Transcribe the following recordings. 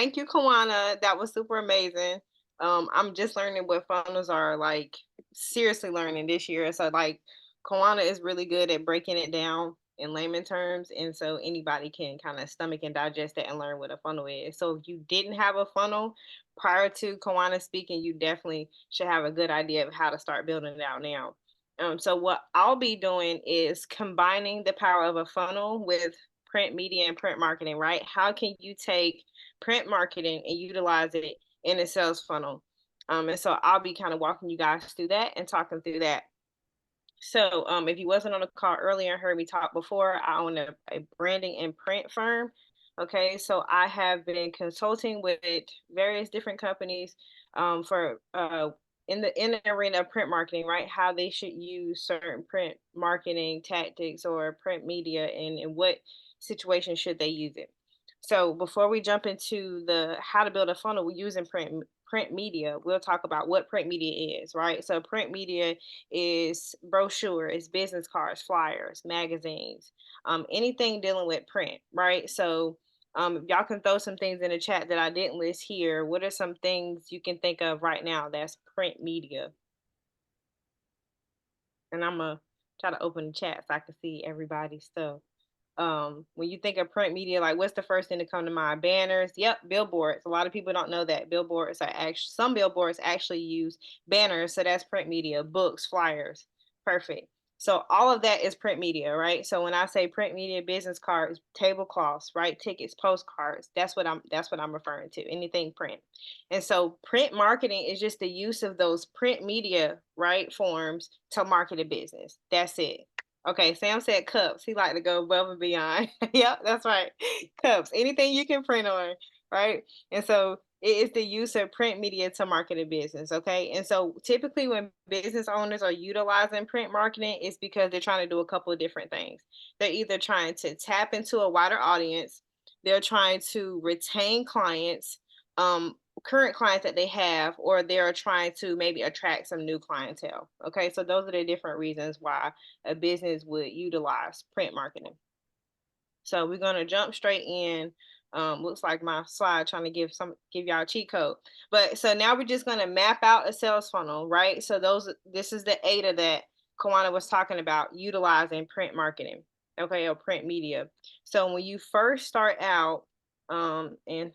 Thank you, Kawana. That was super amazing. I'm just learning what funnels are, like seriously learning this year. So like Kawana is really good at breaking it down in layman terms, and so anybody can kind of stomach and digest it and learn what a funnel is. So if you didn't have a funnel prior to Kawana speaking, you definitely should have a good idea of how to start building it out now. So what I'll be doing is combining the power of a funnel with print media and print marketing, right? How can you take print marketing and utilize it in a sales funnel? And so I'll be kind of walking you guys through that and talking through that. So if you wasn't on the call earlier and heard me talk before, I own a branding and print firm. Okay, so I have been consulting with various different companies for in the arena of print marketing, right? How they should use certain print marketing tactics or print media, and in what situation should they use it. So before we jump into the how to build a funnel using print media, we'll talk about what print media is, right? So print media is brochures, business cards, flyers, magazines, anything dealing with print, right? So if y'all can throw some things in the chat that I didn't list here, what are some things you can think of right now that's print media? And I'm gonna try to open the chat so I can see everybody's stuff. When you think of print media, like what's the first thing to come to mind? Banners. Yep, billboards. A lot of people don't know that billboards are actually, some billboards actually use banners, so that's print media. Books, flyers. Perfect. So all of that is print media, right? So when I say print media, business cards, tablecloths, right, tickets, postcards, that's what I'm referring to. Anything print. And so print marketing is just the use of those print media, right, forms to market a business. That's it. Okay, Sam said cups. He like to go above and beyond. Yep, that's right. Cups. Anything you can print on, right? And so it is the use of print media to market a business. Okay. And so typically when business owners are utilizing print marketing, it's because they're trying to do a couple of different things. They're either trying to tap into a wider audience, they're trying to retain clients, um, current clients that they have, or they're trying to maybe attract some new clientele. Okay. So those are the different reasons why a business would utilize print marketing. So we're gonna jump straight in. Looks like my slide trying to give y'all a cheat code. But so now we're just gonna map out a sales funnel, right? So this is the AIDA that Kawana was talking about, utilizing print marketing, okay, or print media. So when you first start out, and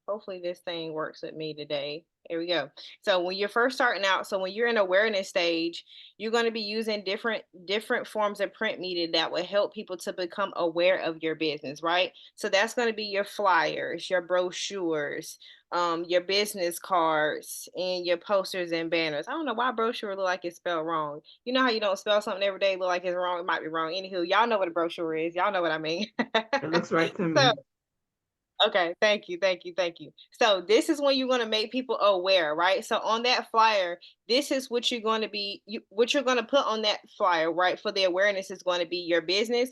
hopefully this thing works with me today. Here we go. So when you're first starting out, so when you're in awareness stage, you're going to be using different forms of print media that will help people to become aware of your business, right? So that's going to be your flyers, your brochures, your business cards, and your posters and banners. I don't know why brochure look like it's spelled wrong. You know how you don't spell something every day, look like it's wrong. It might be wrong. Anywho, y'all know what a brochure is. Y'all know what I mean. It looks right to So me. okay, thank you, thank you, thank you. So this is when you're going to make people aware, right? So on that flyer, this is what you're going to be, what you're going to put on that flyer, right? For the awareness is going to be your business,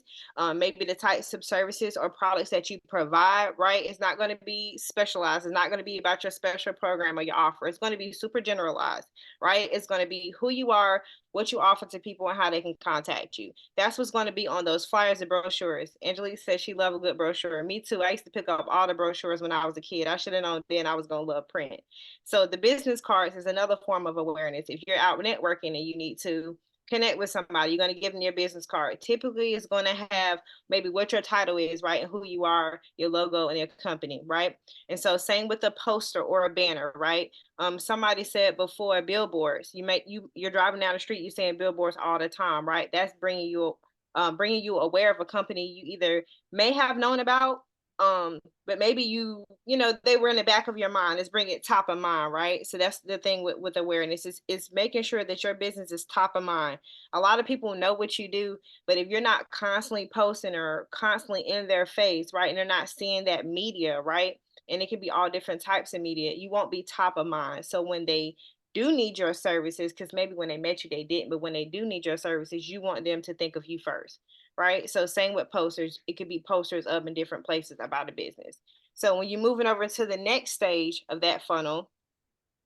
maybe the types of services or products that you provide, right? It's not going to be specialized. It's not going to be about your special program or your offer. It's going to be super generalized, right? It's going to be who you are, what you offer to people, and how they can contact you. That's what's going to be on those flyers and brochures. Angelique says she loved a good brochure. Me too. I used to pick up all the brochures when I was a kid. I should have known then I was going to love print. So the business cards is another form of awareness. If you're out networking and you need to connect with somebody, you're going to give them your business card. Typically, it's going to have maybe what your title is, right? And who you are, your logo, and your company, right? And so, same with a poster or a banner, right? Somebody said before, billboards. You're driving down the street, you're seeing billboards all the time, right? That's bringing you aware of a company you either may have known about, but maybe you know they were in the back of your mind. It's bringing it top of mind, right? So that's the thing with awareness is making sure that your business is top of mind. A lot of people know what you do, but if you're not constantly posting or constantly in their face, right, and they're not seeing that media, right, and it can be all different types of media, you won't be top of mind. So when they do need your services, because maybe when they met you they didn't, but when they do need your services, you want them to think of you first, right? So same with posters, it could be posters up in different places about a business. So when you're moving over to the next stage of that funnel,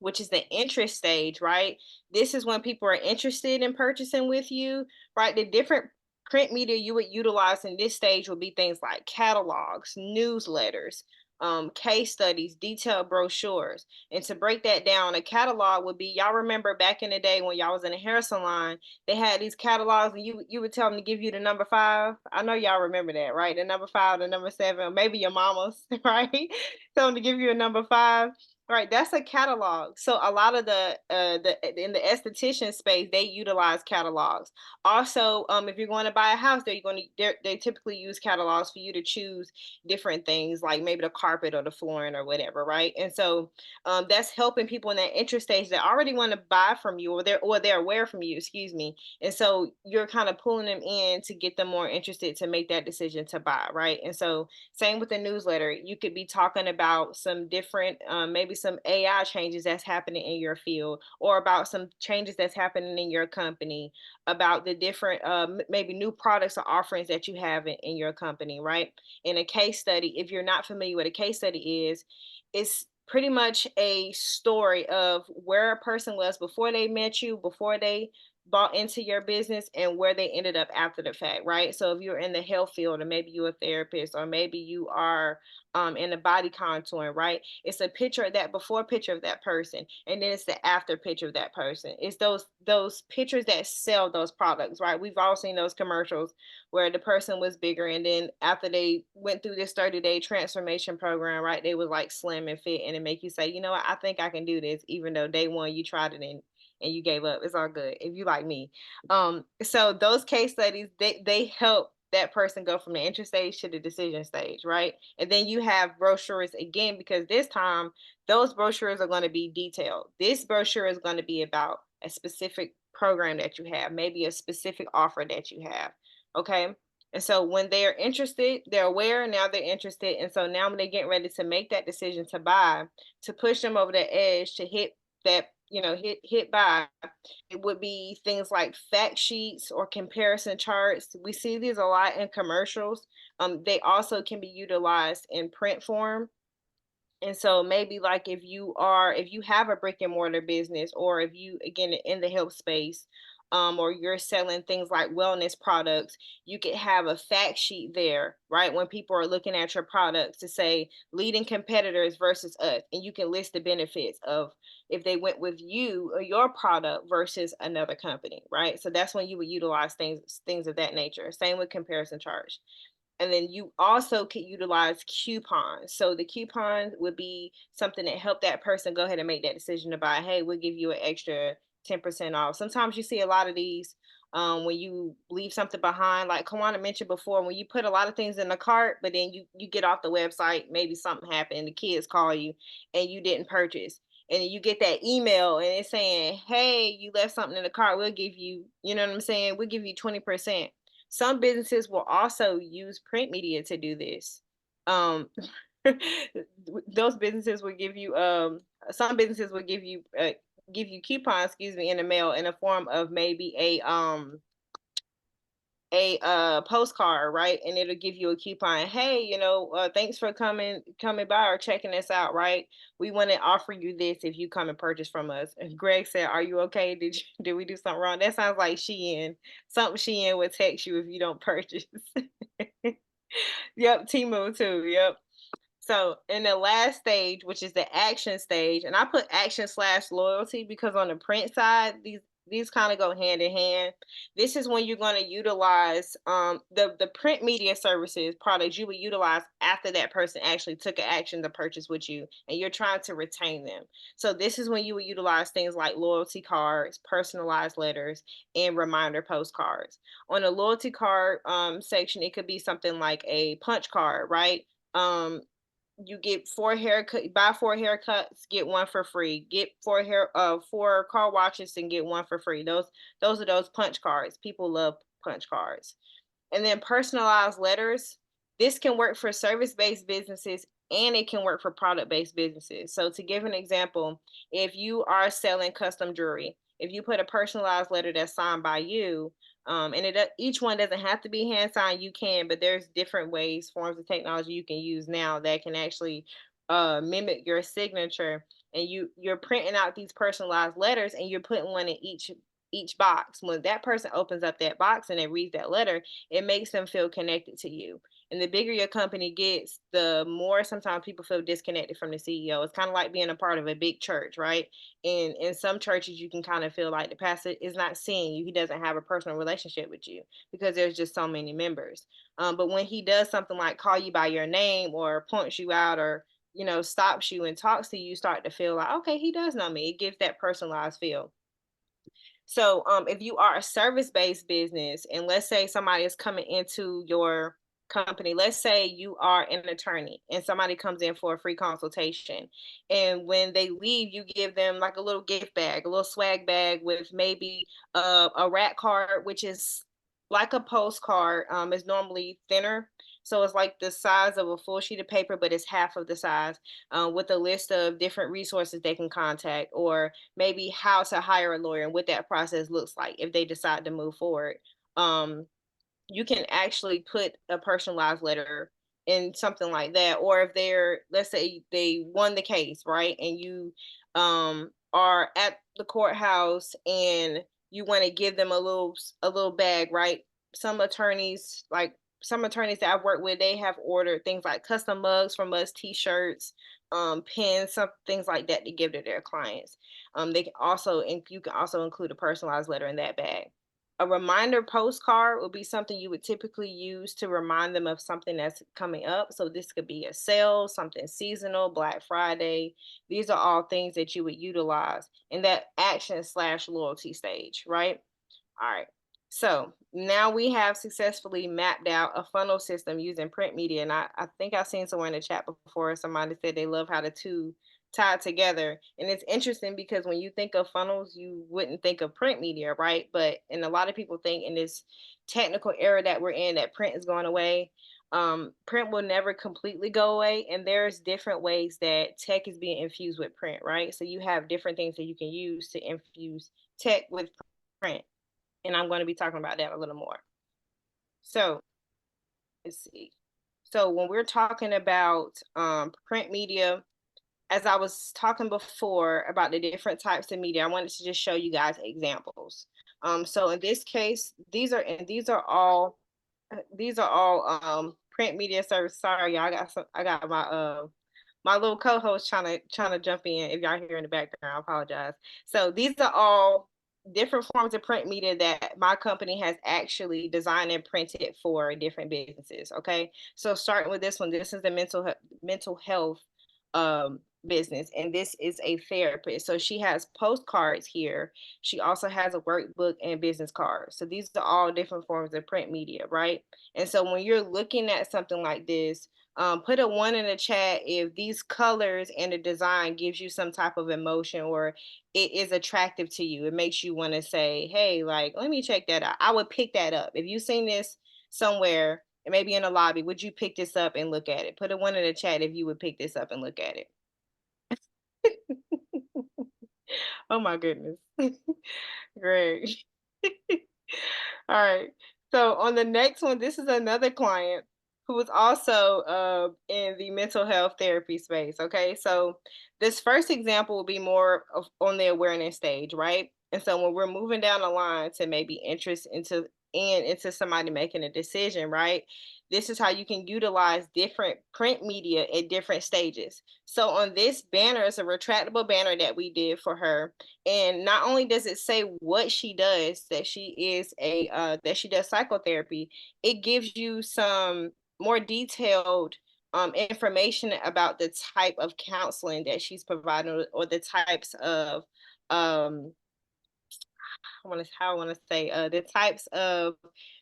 which is the interest stage, right? This is when people are interested in purchasing with you, right? The different print media you would utilize in this stage would be things like catalogs, newsletters, case studies, detailed brochures. And to break that down, a catalog would be, y'all remember back in the day when y'all was in a hair salon, they had these catalogs and you would tell them to give you the number five. I know y'all remember that, right? The number five, the number seven, maybe your mama's, right? Tell them to give you a number five. Right, that's a catalog. So a lot of the in the esthetician space, they utilize catalogs. Also, if you're going to buy a house, they typically use catalogs for you to choose different things, like maybe the carpet or the flooring or whatever, right? And so that's helping people in that interest stage that already want to buy from you, or they're aware from you, excuse me. And so you're kind of pulling them in to get them more interested to make that decision to buy, right? And so same with the newsletter. You could be talking about some different, maybe some AI changes that's happening in your field, or about some changes that's happening in your company, about the different, maybe new products or offerings that you have in your company, right? In a case study, if you're not familiar with a case study is, it's pretty much a story of where a person was before they met you, before they bought into your business, and where they ended up after the fact, right? So if you're in the health field, or maybe you're a therapist, or maybe you are in the body contouring, right? It's a picture of that before picture of that person, and then it's the after picture of that person. It's those pictures that sell those products, right? We've all seen those commercials where the person was bigger, and then after they went through this 30-day transformation program, right, they was like slim and fit, and it make you say, you know what, I think I can do this, even though day one you tried it and you gave up. It's all good if you like me. So those case studies, they help that person go from the interest stage to the decision stage, right? And then you have brochures again, because this time those brochures are going to be detailed. This brochure is going to be about a specific program that you have, maybe a specific offer that you have. Okay. And so when they're interested, they're aware, now they're interested. And so now when they get ready to make that decision to buy, to push them over the edge to hit that, hit buy, it would be things like fact sheets or comparison charts. We see these a lot in commercials. They also can be utilized in print form. And so maybe like if you have a brick and mortar business, or if you again in the health space, or you're selling things like wellness products, you could have a fact sheet there, right? When people are looking at your products to say leading competitors versus us, and you can list the benefits of if they went with you or your product versus another company, right? So that's when you would utilize things of that nature. Same with comparison charts. And then you also could utilize coupons. So the coupon would be something that helped that person go ahead and make that decision to buy. Hey, we'll give you an extra 10% off. Sometimes you see a lot of these when you leave something behind, like Kawana mentioned before, when you put a lot of things in the cart, but then you get off the website, maybe something happened, the kids call you and you didn't purchase. And then you get that email and it's saying, hey, you left something in the cart. We'll give you, you know what I'm saying? We'll give you 20%. Some businesses will also use print media to do this. Um, those businesses will give you some businesses will give you coupons, excuse me, in the mail in the form of maybe a postcard, right? And it'll give you a coupon. Hey, thanks for coming by or checking us out, right? We want to offer you this if you come and purchase from us. And Greg said, "Are you okay? Did we do something wrong?" That sounds like Shein. Something Shein would text you if you don't purchase. Yep, Temu too. Yep. So in the last stage, which is the action stage, and I put action slash loyalty because on the print side, these kind of go hand in hand. This is when you're going to utilize the print media services products you would utilize after that person actually took an action to purchase with you, and you're trying to retain them. So this is when you would utilize things like loyalty cards, personalized letters, and reminder postcards. On the loyalty card section, it could be something like a punch card, right? Um, you get buy 4 haircuts, get one for free. Get 4 car washes and get one for free. Those are those punch cards. People love punch cards. And then personalized letters. This can work for service-based businesses and it can work for product-based businesses. So to give an example, if you are selling custom jewelry, if you put a personalized letter that's signed by you, and each one doesn't have to be hand signed, you can, but there's different ways, forms of technology you can use now that can actually mimic your signature. And you're printing out these personalized letters and you're putting one in each each box. When that person opens up that box and they read that letter, it makes them feel connected to you. And the bigger your company gets, the more sometimes people feel disconnected from the CEO. It's kind of like being a part of a big church, right? And in some churches, you can kind of feel like the pastor is not seeing you. He doesn't have a personal relationship with you because there's just so many members. But when he does something like call you by your name or points you out or stops you and talks to you, you start to feel like, okay, he does know me. It gives that personalized feel. So if you are a service-based business and let's say somebody is coming into your company, let's say you are an attorney and somebody comes in for a free consultation. And when they leave, you give them like a little gift bag, a little swag bag with maybe a rat card, which is like a postcard. It's normally thinner. So it's like the size of a full sheet of paper, but it's half of the size with a list of different resources they can contact or maybe how to hire a lawyer and what that process looks like if they decide to move forward. Um, you can actually put a personalized letter in something like that. Or if they're, let's say they won the case, right? And you are at the courthouse and you want to give them a little bag, right? Some attorneys, like some attorneys that I've worked with, they have ordered things like custom mugs from us, t-shirts, pens, some things like that to give to their clients. They can also, and you can also include a personalized letter in that bag. A reminder postcard would be something you would typically use to remind them of something that's coming up. So this could be a sale, something seasonal, Black Friday. These are all things that you would utilize in that action slash loyalty stage, right? All right. So now we have successfully mapped out a funnel system using print media. And I think I've seen somewhere in the chat before somebody said they love how the two tie together. And it's interesting because when you think of funnels, you wouldn't think of print media, right? But and a lot of people think in this technical era that we're in that print is going away. Print will never completely go away. And there's different ways that tech is being infused with print, right? So you have different things that you can use to infuse tech with print, and I'm going to be talking about that a little more. So let's see. So when we're talking about print media, as I was talking before about the different types of media, I wanted to just show you guys examples. So in this case, these are all print media service. Sorry, y'all, I got my little co-host trying to jump in. If y'all hear in the background, I apologize. So these are all different forms of print media that my company has actually designed and printed for different businesses. Okay, so starting with this one, this is the mental health business, and this is a therapist. So she has postcards here. She also has a workbook and business cards. So these are all different forms of print media, right? And so when you're looking at something like this, put a one in the chat if these colors and the design gives you some type of emotion or it is attractive to you. It makes you want to say, hey, like, let me check that out. I would pick that up. If you've seen this somewhere, and maybe in a lobby, would you pick this up and look at it? Put a one in the chat if you would pick this up and look at it. Oh my goodness. Great. All right. So on the next one, this is another client who was also in the mental health therapy space. Okay. So this first example will be more of on the awareness stage, right? And so when we're moving down the line to maybe interest into somebody making a decision, right? This is how you can utilize different print media at different stages. So on this banner, it's a retractable banner that we did for her, and not only does it say what she does, that she does psychotherapy, it gives you some more detailed information about the type of counseling that she's providing or the types of um I want to say the types of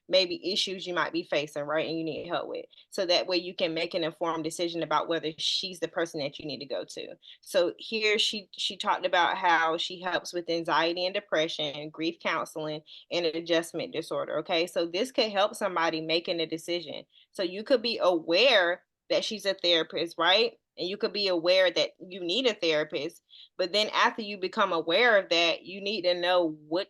maybe issues you might be facing, right? And you need help with. So that way you can make an informed decision about whether she's the person that you need to go to. So here she talked about how she helps with anxiety and depression, grief counseling, and adjustment disorder. Okay. So this could help somebody making a decision. So you could be aware that she's a therapist, right? And you could be aware that you need a therapist, but then after you become aware of that, you need to know what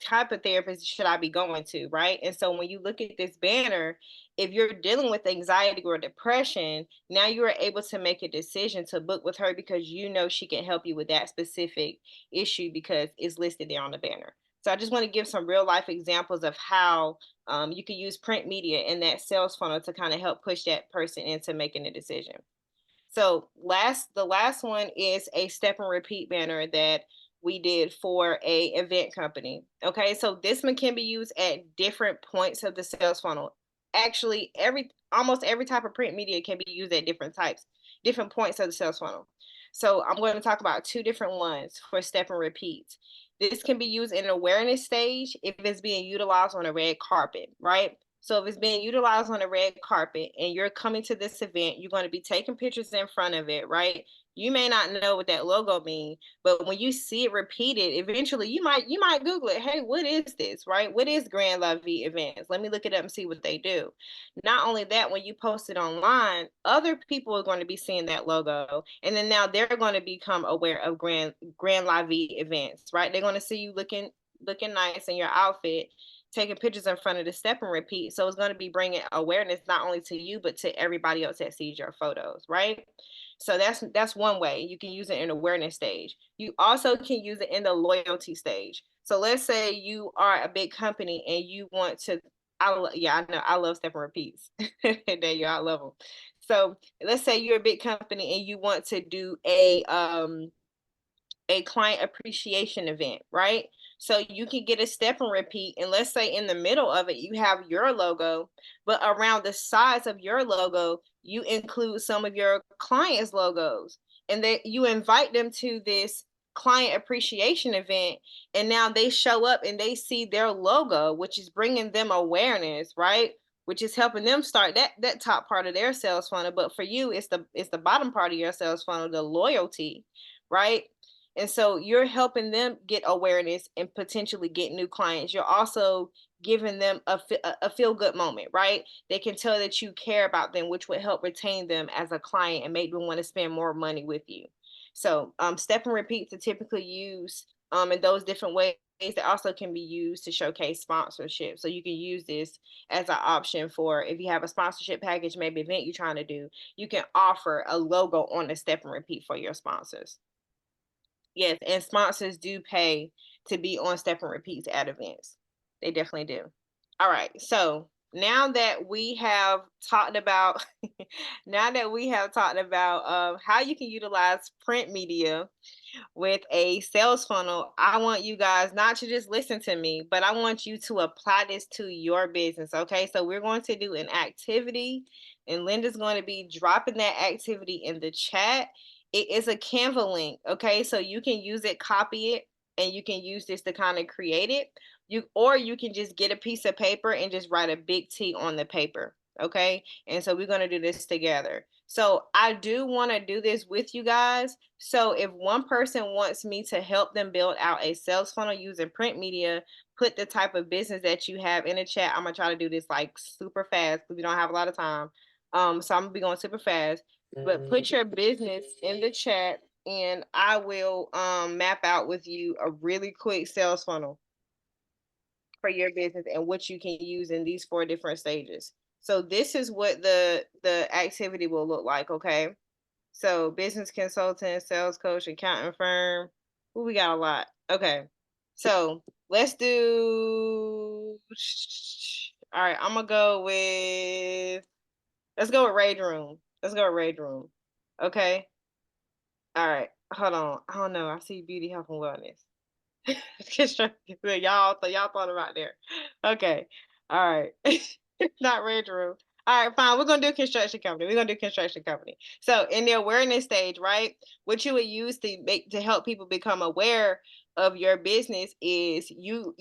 type of therapist should I be going to, right? And so when you look at this banner, if you're dealing with anxiety or depression, now you are able to make a decision to book with her because you know she can help you with that specific issue because it's listed there on the banner. So I just want to give some real life examples of how you can use print media in that sales funnel to kind of help push that person into making a decision. So the last one is a step and repeat banner that we did for a event company. Okay, so this one can be used at different points of the sales funnel. Actually, every almost every type of print media can be used at different points of the sales funnel. So I'm going to talk about two different ones for step and repeat. This can be used in an awareness stage if it's being utilized on a red carpet, right? So if it's being utilized on a red carpet and you're coming to this event, you're going to be taking pictures in front of it, right? You may not know what that logo means, but when you see it repeated, eventually you might Google it. Hey, what is this, right? What is Grand La Vie Events? Let me look it up and see what they do. Not only that, when you post it online, other people are going to be seeing that logo, and then now they're going to become aware of Grand La Vie Events, right? They're going to see you looking nice in your outfit, taking pictures in front of the step and repeat. So it's going to be bringing awareness not only to you but to everybody else that sees your photos, right? So that's one way you can use it in awareness stage. You also can use it in the loyalty stage. So let's say you are a big company and you want to. Yeah, I know I love step and repeats. There you, I love them. So let's say you're a big company and you want to do a client appreciation event, right? So you can get a step and repeat, and let's say in the middle of it, you have your logo, but around the sides of your logo, you include some of your clients' logos, and that you invite them to this client appreciation event, and now they show up and they see their logo, which is bringing them awareness, right? Which is helping them start that top part of their sales funnel. But for you, it's the bottom part of your sales funnel, the loyalty, right? And so you're helping them get awareness and potentially get new clients. You're also giving them a feel good moment, right? They can tell that you care about them, which would help retain them as a client and make them want to spend more money with you. So step and repeats are typically used in those different ways. They also can be used to showcase sponsorship. So you can use this as an option for if you have a sponsorship package, maybe event you're trying to do, you can offer a logo on the step and repeat for your sponsors. Yes, and sponsors do pay to be on step and repeats at events. They definitely do. All right. So now that we have talked about now that we have talked about how you can utilize print media with a sales funnel, I want you guys not to just listen to me, but I want you to apply this to your business. Okay. So we're going to do an activity, and Linda's going to be dropping that activity in the chat. It is a Canva link. Okay. So you can use it, copy it, and you can use this to kind of create it. You can just get a piece of paper and just write a big T on the paper. Okay. And so we're going to do this together. So I do want to do this with you guys. So if one person wants me to help them build out a sales funnel using print media, put the type of business that you have in the chat. I'm gonna try to do this like super fast because we don't have a lot of time. So I'm gonna be going super fast. But put your business in the chat and I will map out with you a really quick sales funnel for your business and what you can use in these four different stages. So this is what the activity will look like, okay? So business consultant, sales coach, accounting firm. Ooh, we got a lot. Okay. So let's do all right, I'm gonna go with let's go with Raid Room. Let's go with Raid Room. Okay. All right. Hold on. I don't know. I see beauty, health, and wellness. Y'all thought about there. Okay. All right. Not Red Room. All right, fine. We're gonna do construction company. We're gonna do construction company. So in the awareness stage, right? What you would use to help people become aware of your business is you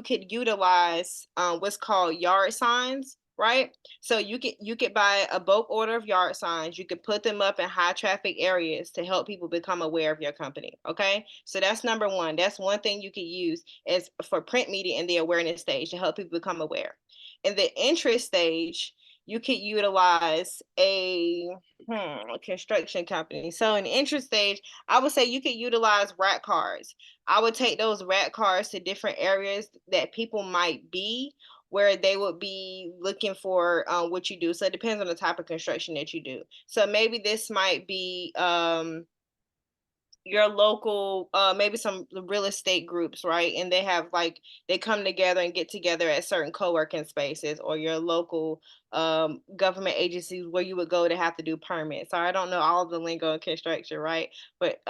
could utilize what's called yard signs, right? So you could buy a bulk order of yard signs. You could put them up in high traffic areas to help people become aware of your company. Okay, so that's number one. That's one thing you could use as for print media in the awareness stage to help people become aware. In the interest stage, you could utilize a construction company. So in the interest stage, I would say you could utilize rat cards. I would take those rat cards to different areas that people might be where they would be looking for what you do. So it depends on the type of construction that you do. So maybe this might be your local maybe some real estate groups, right? And they have like they come together and get together at certain co-working spaces, or your local government agencies where you would go to have to do permits. So I don't know all of the lingo in construction, right? But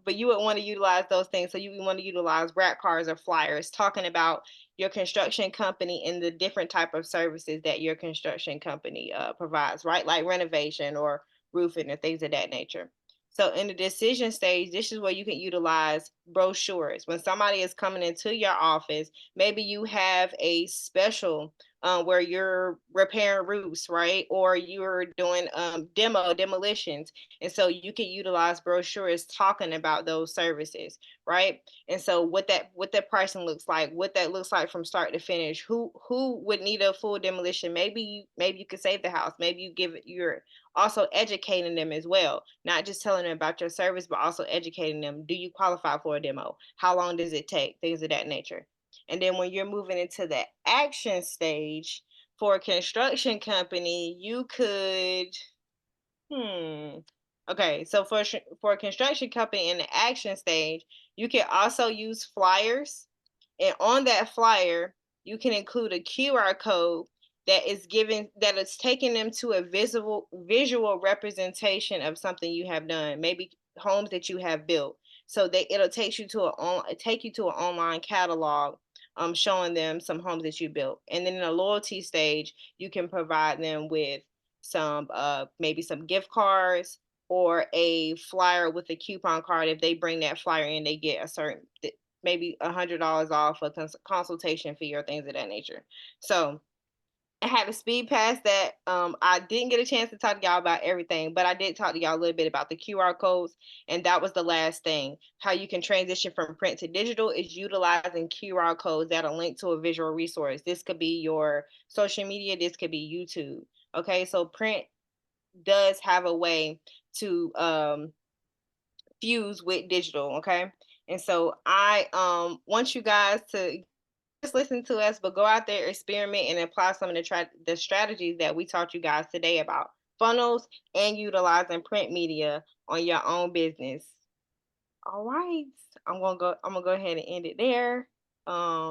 you would want to utilize those things. So you would want to utilize rap cards or flyers talking about your construction company and the different type of services that your construction company provides, right? Like renovation or roofing and things of that nature. So in the decision stage, this is where you can utilize brochures. When somebody is coming into your office, maybe you have a special where you're repairing roofs, right? Or you're doing demolitions. And so you can utilize brochures talking about those services, right? And so what that pricing looks like, what that looks like from start to finish, who would need a full demolition. Maybe you could save the house. Maybe you give it your also educating them as well, not just telling them about your service, but also educating them. Do you qualify for a demo? How long does it take? Things of that nature. And then when you're moving into the action stage for a construction company, you could, hmm. Okay, so for a construction company in the action stage, you can also use flyers, and on that flyer, you can include a QR code that is taking them to a visible visual representation of something you have done, maybe homes that you have built. So that it'll take you to an online catalog showing them some homes that you built. And then in a loyalty stage, you can provide them with some maybe some gift cards or a flyer with a coupon card. If they bring that flyer in, they get a certain maybe $100 off a consultation fee or things of that nature. So I had a speed pass that I didn't get a chance to talk to y'all about everything, but I did talk to y'all a little bit about the QR codes, and that was the last thing. How you can transition from print to digital is utilizing QR codes that are linked to a visual resource. This could be your social media, this could be YouTube. Okay, so print does have a way to fuse with digital. Okay, and so I want you guys to just listen to us, but go out there, experiment, and apply some of the strategies that we taught you guys today about funnels and utilizing print media on your own business. All right, I'm gonna go ahead and end it there.